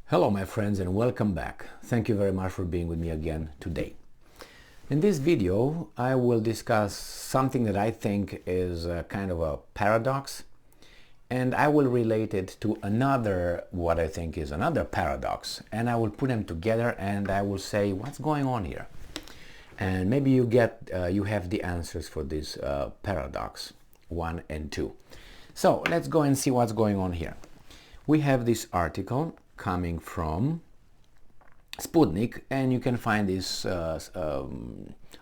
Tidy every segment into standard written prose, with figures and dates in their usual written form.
Hello my friends and welcome back. Thank you very much for being with me again today. In this video I will discuss something that I think is a kind of a paradox, and I will relate it to another, what I think is another paradox, and I will put them together and I will say what's going on here. And maybe you have the answers for this paradox 1 and 2. So let's go and see what's going on here. We have this article coming from Sputnik, and you can find this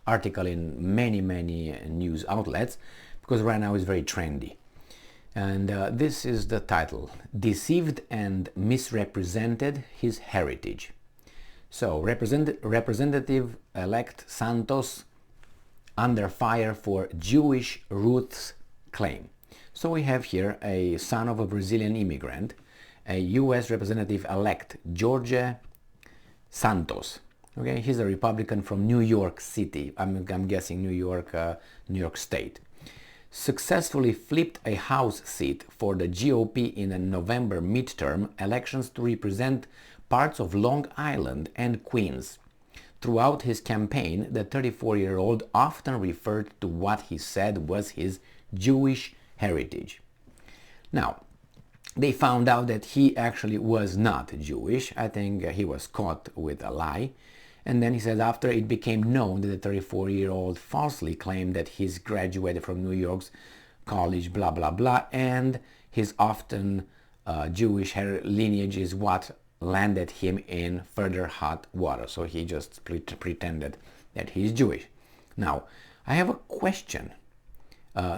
article in many news outlets because right now it's very trendy. And this is the title: Deceived and Misrepresented His Heritage. So Representative-elect Santos under fire for Jewish roots claim. So we have here a son of a Brazilian immigrant, a U.S. Representative-elect, Jorge Santos. Okay, he's a Republican from New York City. I'm guessing New York State. Successfully flipped a House seat for the GOP in a November midterm elections to represent parts of Long Island and Queens. Throughout his campaign, the 34-year-old often referred to what he said was his Jewish heritage. Now, they found out that he actually was not Jewish. I think he was caught with a lie. And then he said after it became known that the 34-year-old falsely claimed that he's graduated from New York's college, blah, blah, blah, and his often Jewish lineage is what landed him in further hot water. So he just pretended that he's Jewish. Now, I have a question.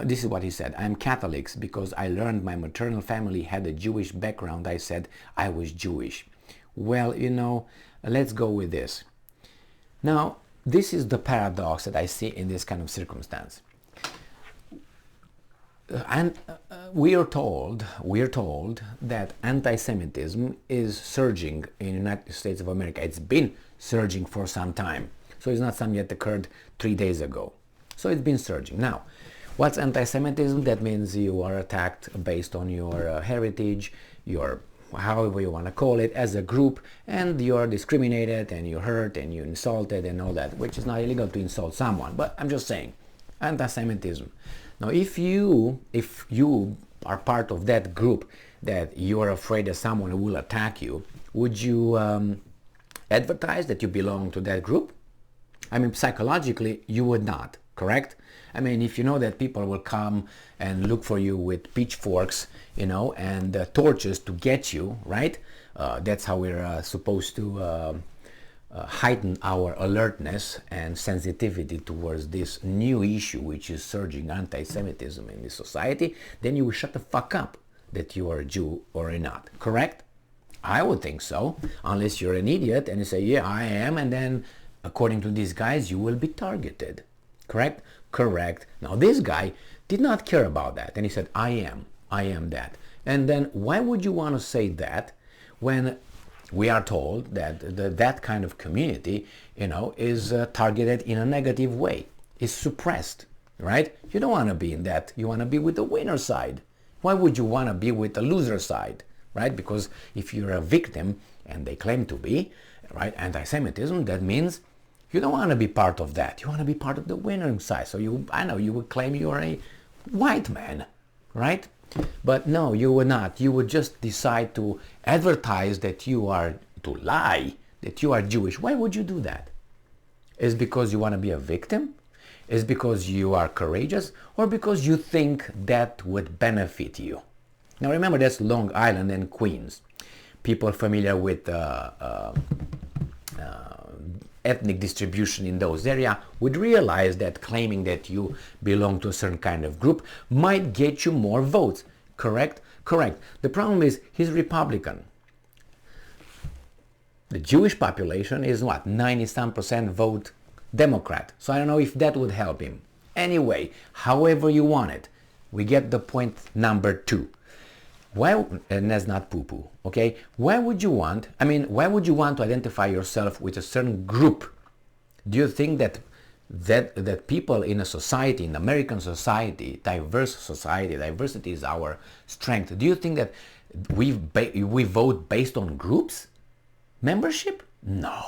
This is what he said: I'm Catholic because I learned my maternal family had a Jewish background. I said I was Jewish. Well, let's go with this. Now, this is the paradox that I see in this kind of circumstance. And we are told that anti-Semitism is surging in the United States of America. It's been surging for some time. So it's not something that occurred 3 days ago. So it's been surging. Now, what's anti-Semitism? That means you are attacked based on your heritage, your however you want to call it, as a group, and you are discriminated and you hurt and you insulted and all that, which is not illegal to insult someone, but I'm just saying, anti-Semitism. Now, if you are part of that group that you are afraid that someone will attack you, would you advertise that you belong to that group? I mean, psychologically, you would not, correct? I mean, if you know that people will come and look for you with pitchforks, and torches to get you, right? That's how we're supposed to heighten our alertness and sensitivity towards this new issue, which is surging anti-Semitism in this society. Then you will shut the fuck up that you are a Jew or not, correct? I would think so, unless you're an idiot and you say, yeah, I am, and then according to these guys, you will be targeted. Correct? Correct. Now, this guy did not care about that. And he said, I am that. And then why would you want to say that when we are told that that kind of community, is targeted in a negative way, is suppressed, right? You don't want to be in that. You want to be with the winner side. Why would you want to be with the loser side, right? Because if you're a victim, and they claim to be, right, anti-Semitism, that means you don't want to be part of that. You want to be part of the winning side. So you would claim you are a white man, right? But no, you would not. You would just decide to advertise that you are, to lie, that you are Jewish. Why would you do that? Is it because you want to be a victim? Is it because you are courageous? Or because you think that would benefit you? Now remember, that's Long Island and Queens. People familiar with ethnic distribution in those areas would realize that claiming that you belong to a certain kind of group might get you more votes. Correct? Correct. The problem is he's Republican. The Jewish population is what? 90-some% vote Democrat. So I don't know if that would help him. Anyway, however you want it, we get the point number 2. Why, and that's not poo-poo, okay? Why would you want to identify yourself with a certain group? Do you think that people in a society, in American society, diverse society, diversity is our strength? Do you think that we vote based on groups? membership? No,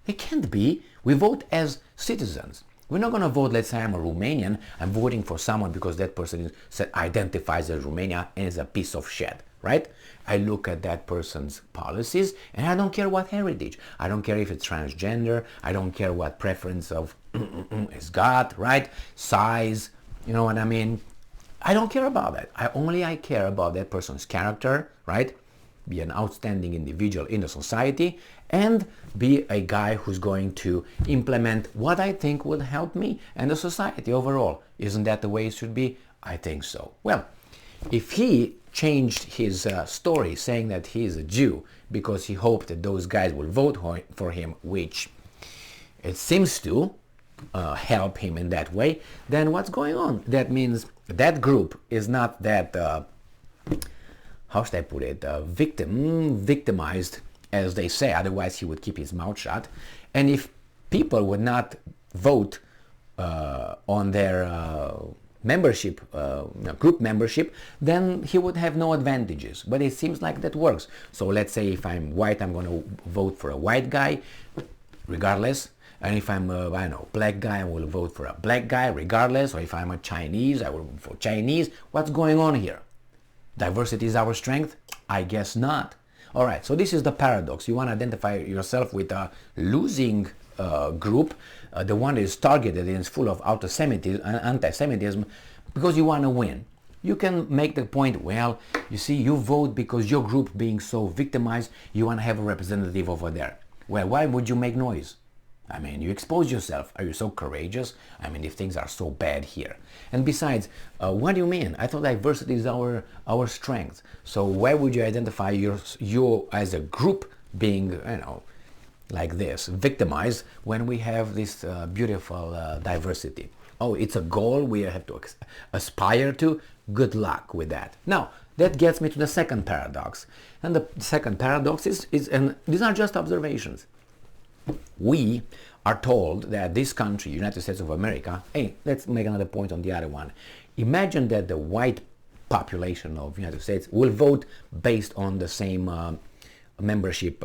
it can't be. We vote as citizens. We're not going to vote, let's say I'm a Romanian, I'm voting for someone because that person identifies as Romania and is a piece of shit, right? I look at that person's policies and I don't care what heritage. I don't care if it's transgender. I don't care what preference of it's got, right? Size, you know what I mean? I don't care about that. I care about that person's character, right? Be an outstanding individual in the society and be a guy who's going to implement what I think would help me and the society overall. Isn't that the way it should be? I think so. Well, if he changed his story saying that he is a Jew because he hoped that those guys will vote for him, which it seems to help him in that way, then what's going on? That means that group is not that how should I put it, victimized, as they say, otherwise he would keep his mouth shut. And if people would not vote on their membership, group membership, then he would have no advantages. But it seems like that works. So let's say if I'm white, I'm going to vote for a white guy, regardless. And if I'm a, I don't know, black guy, I will vote for a black guy, regardless. Or if I'm a Chinese, I will vote for Chinese. What's going on here? Diversity is our strength? I guess not. All right, so this is the paradox. You want to identify yourself with a losing group, the one that is targeted and is full of anti-Semitism, because you want to win. You can make the point, well, you see, you vote because your group being so victimized, you want to have a representative over there. Well, why would you make noise? I mean, you expose yourself. Are you so courageous? I mean, if things are so bad here. And besides, what do you mean? I thought diversity is our strength. So why would you identify you as a group being, you know, like this, victimized, when we have this beautiful diversity? Oh, it's a goal we have to aspire to? Good luck with that. Now, that gets me to the second paradox. And the second paradox is and these are just observations. We are told that this country, United States of America, hey, let's make another point on the other one. Imagine that the white population of the United States will vote based on the same membership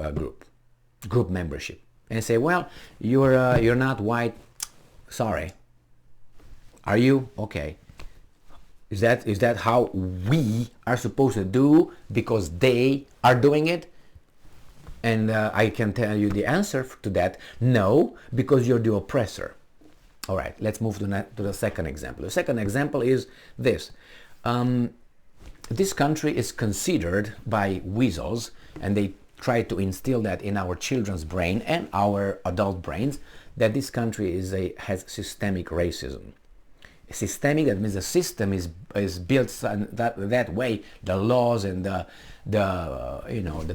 group membership, and say, well, you're not white, sorry. Are you? Okay. Is that how we are supposed to do because they are doing it? And I can tell you the answer to that, no, because you're the oppressor. All right, let's move to the second example. The second example is this. This country is considered by weasels, and they try to instill that in our children's brain and our adult brains, that this country has systemic racism. Systemic, that means the system is built that way, the laws and the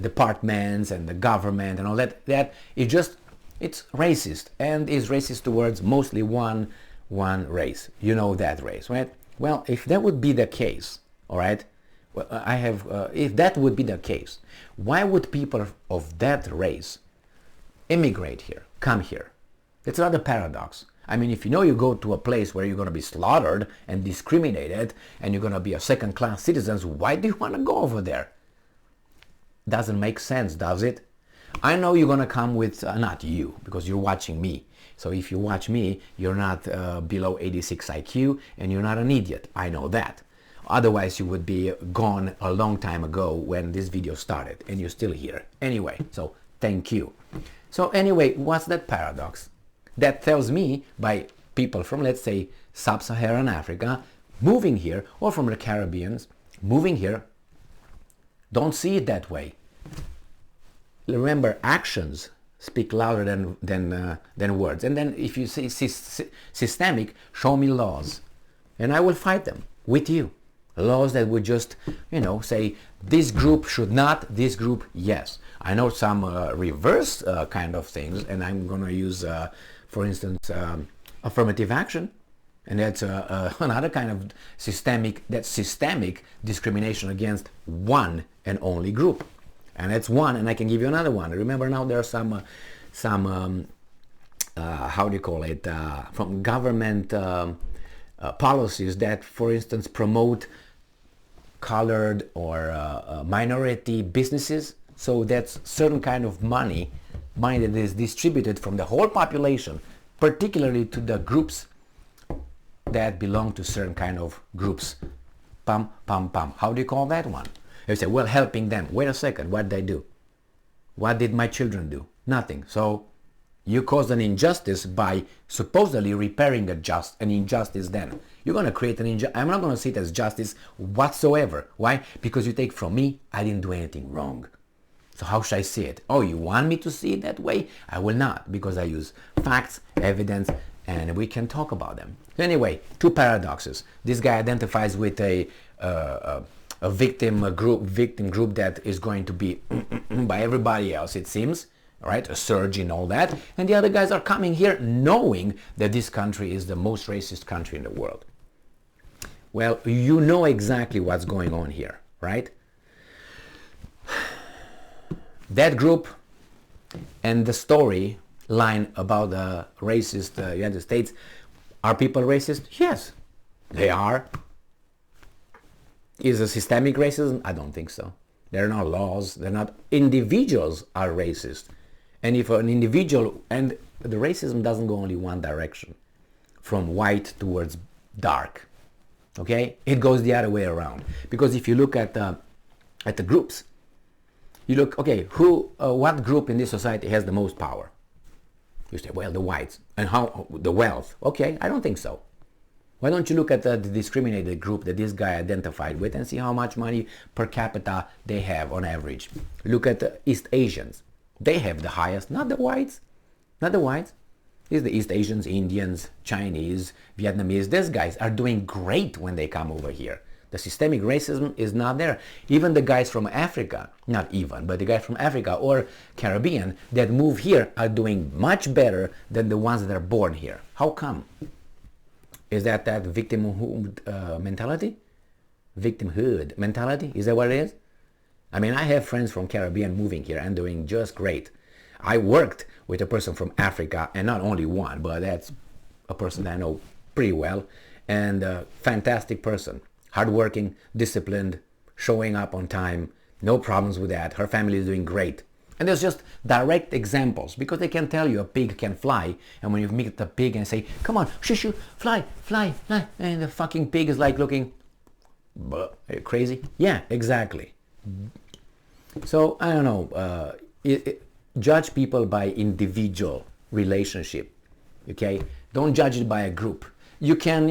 departments and the government and all that it's racist, and is racist towards mostly one race. You know that race, right? Well, if that would be the case, all right, well, if that would be the case, why would people of that race immigrate here, come here? It's another paradox. I mean, if you go to a place where you're going to be slaughtered and discriminated and you're going to be a second-class citizen, why do you want to go over there? Doesn't make sense, does it? I know you're going to come with, not you, because you're watching me. So if you watch me, you're not below 86 IQ and you're not an idiot. I know that. Otherwise, you would be gone a long time ago when this video started, and you're still here. Anyway, so thank you. So anyway, what's that paradox? That tells me by people from, let's say, sub-Saharan Africa moving here, or from the Caribbean moving here, don't see it that way. Remember, actions speak louder than words. And then if you say systemic, show me laws, and I will fight them with you. Laws that would just, say this group should not, this group yes. I know some reverse kind of things, and I'm going to use, for instance, affirmative action. And that's another kind of systemic discrimination against one and only group. And that's one, and I can give you another one. Remember now there are some how do you call it, from government policies that, for instance, promote colored or minority businesses. So that's certain kind of money that is distributed from the whole population, particularly to the groups that belong to certain kind of groups. Pam, pam, pam. How do you call that one? You say, well, helping them. Wait a second, what did I do? What did my children do? Nothing. So you caused an injustice by supposedly repairing an injustice then. You're going to create an injustice. I'm not going to see it as justice whatsoever. Why? Because you take from me, I didn't do anything wrong. So how should I see it? Oh, you want me to see it that way? I will not, because I use facts, evidence, and we can talk about them. Anyway, two paradoxes. This guy identifies with a victim group that is going to be by everybody else, it seems, right? A surge in all that. And the other guys are coming here knowing that this country is the most racist country in the world. Well, you know exactly what's going on here, right? That group and the story line about the racist United States, are people racist? Yes, they are. Is it systemic racism? I don't think so. There are no laws. They're not. Individuals are racist. And if an individual, and the racism doesn't go only one direction, from white towards dark, okay? It goes the other way around. Because if you look at the groups, you look, okay, what group in this society has the most power? You say, well, the whites. And how, the wealth. Okay, I don't think so. Why don't you look at the discriminated group that this guy identified with and see how much money per capita they have on average? Look at the East Asians. They have the highest, not the whites. Not the whites. It's the East Asians, Indians, Chinese, Vietnamese. These guys are doing great when they come over here. The systemic racism is not there. Even the guys from Africa, not even, but the guys from Africa or Caribbean that move here are doing much better than the ones that are born here. How come? Is that victimhood mentality? Victimhood mentality? Is that what it is? I mean, I have friends from Caribbean moving here and doing just great. I worked with a person from Africa, and not only one, but that's a person that I know pretty well, and a fantastic person. Hardworking, disciplined, showing up on time, no problems with that. Her family is doing great. And there's just direct examples, because they can tell you a pig can fly, and when you meet the pig and say, come on, shoo shoo, fly, fly, fly, and the fucking pig is like looking, are you crazy? Yeah, exactly. So, I don't know, judge people by individual relationship, okay? Don't judge it by a group. You can,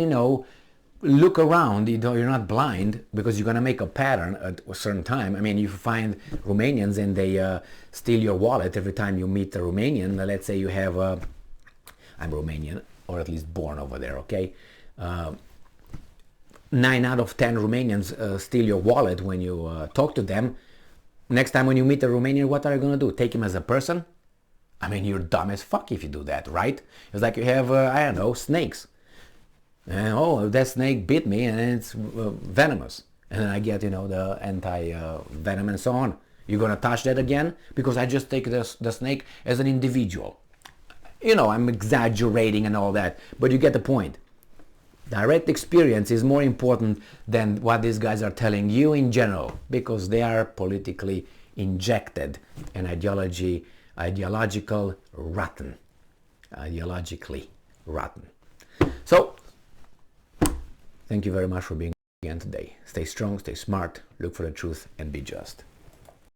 look around, you're not blind, because you're going to make a pattern at a certain time. I mean, you find Romanians and they steal your wallet every time you meet a Romanian. Let's say you have, I'm Romanian, or at least born over there, okay? 9 out of 10 Romanians steal your wallet when you talk to them. Next time when you meet a Romanian, what are you going to do? Take him as a person? I mean, you're dumb as fuck if you do that, right? It's like you have, I don't know, snakes. And, oh, that snake bit me and it's venomous. And then I get, the anti-venom and so on. You're going to touch that again? Because I just take the snake as an individual. I'm exaggerating and all that, but you get the point. Direct experience is more important than what these guys are telling you in general, because they are politically injected and ideologically rotten. So, thank you very much for being here again today. Stay strong, stay smart, look for the truth, and be just.